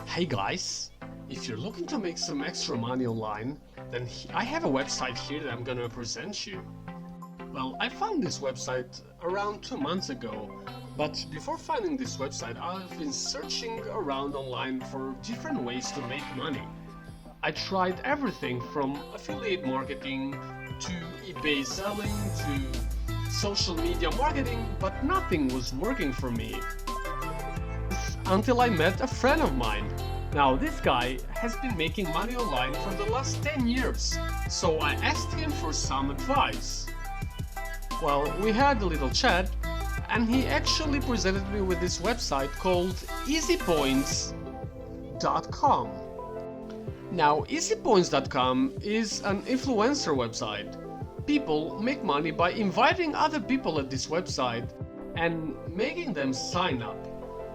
Hey guys, if you're looking to make some extra money online, then I have a website here that I'm gonna present you. Well, I found this website around 2 months ago, but before finding this website, I've been searching around online for different ways to make money. I tried everything from affiliate marketing to eBay selling to social media marketing, but nothing was working for me. Until I met a friend of mine. Now this guy has been making money online for the last 10 years, so I asked him for some advice. Well, we had a little chat and he actually presented me with this website called easypoints.com. Now easypoints.com is an influencer website. People make money by inviting other people at this website and making them sign up.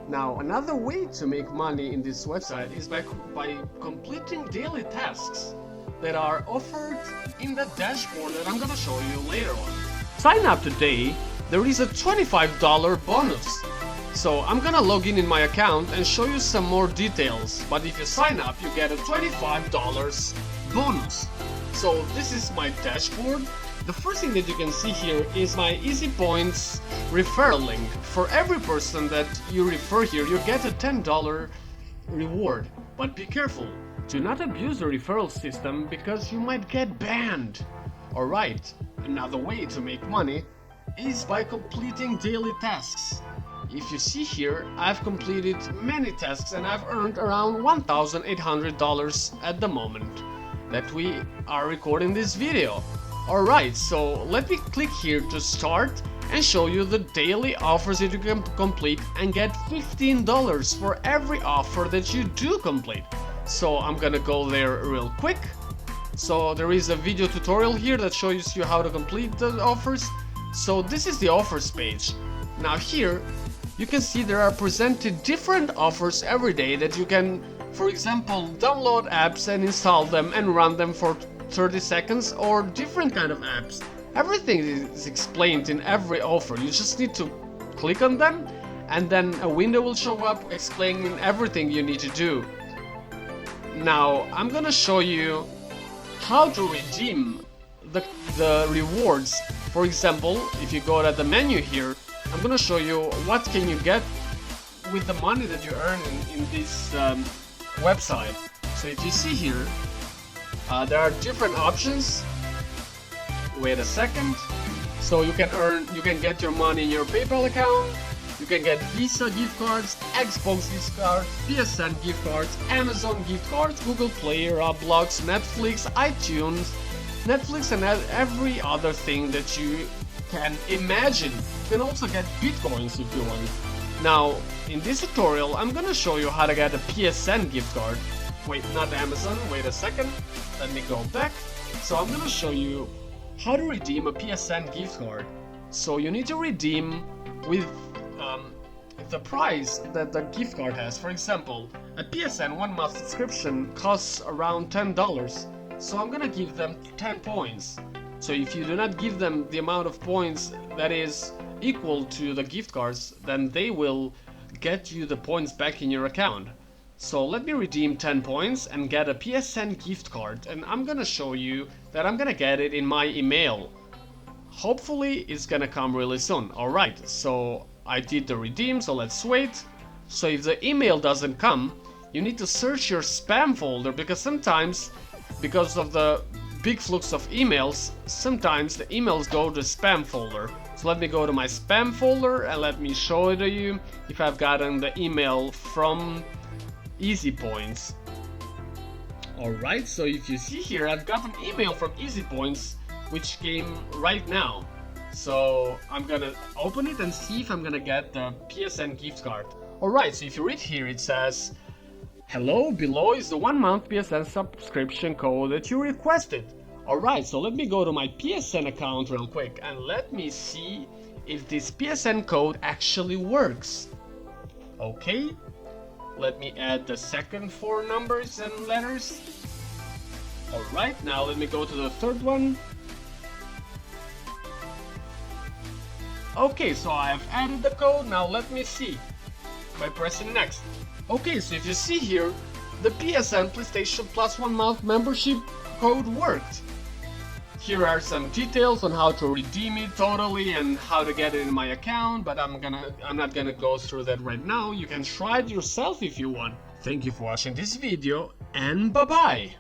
Now, another way to make money in this website is by completing daily tasks that are offered in the dashboard that I'm gonna show you later on. Sign up today, there is a $25 bonus. So I'm gonna log in my account and show you some more details, but if you sign up, you get a $25 bonus. So this is my dashboard. The first thing that you can see here is my EasyPoints referral link. For every person that you refer here, you get a $10 reward. But be careful, do not abuse the referral system because you might get banned. Alright, another way to make money is by completing daily tasks. If you see here, I've completed many tasks and I've earned around $1,800 at the moment that we are recording this video. Alright, so let me click here to start and show you the daily offers that you can complete and get $15 for every offer that you do complete. So I'm gonna go there real quick. So there is a video tutorial here that shows you how to complete the offers. So this is the offers page. Now here you can see there are presented different offers every day that you can, for example, download apps and install them and run them for 30 seconds or different kind of apps. Everything is explained in every offer. You just need to click on them and then a window will show up explaining everything you need to do. Now I'm gonna show you how to redeem the rewards. For example, if you go to the menu here, I'm gonna show you what can you get with the money that you earn in this website. So if you see here, there are different options. Wait a second. So you can get your money in your PayPal account. You can get Visa gift cards, Xbox gift cards, PSN gift cards, Amazon gift cards, Google Play, Roblox, Netflix, iTunes, Netflix, and every other thing that you can imagine. You can also get Bitcoins if you want. Now, in this tutorial, I'm gonna show you how to get a PSN gift card. Wait, not Amazon, wait a second. Let me go back. So I'm gonna show you how to redeem a PSN gift card. So you need to redeem with the price that the gift card has. For example, a PSN 1-month subscription costs around $10. So I'm gonna give them 10 points. So if you do not give them the amount of points that is equal to the gift cards, then they will get you the points back in your account. So let me redeem 10 points and get a PSN gift card, and I'm gonna show you that I'm gonna get it in my email. Hopefully it's gonna come really soon. Alright, so I did the redeem, so let's wait. So if the email doesn't come, you need to search your spam folder, because sometimes, because of the big flux of emails, sometimes the emails go to spam folder. So let me go to my spam folder and let me show it to you if I've gotten the email from EasyPoints. Alright, so if you see here, I've got an email from EasyPoints which came right now. So I'm gonna open it and see if I'm gonna get the PSN gift card. Alright, so if you read here, it says, "Hello, below is the 1-month PSN subscription code that you requested." Alright, so let me go to my PSN account real quick and let me see if this PSN code actually works. Okay, let me add the second 4 numbers and letters. Alright, now let me go to the third one. Okay, so I have added the code. Now let me see by pressing next. Okay, so if you see here, the PSN PlayStation Plus 1 month membership code worked. Here are some details on how to redeem it totally and how to get it in my account, but I'm not gonna go through that right now. You can try it yourself if you want. Thank you for watching this video, and bye-bye!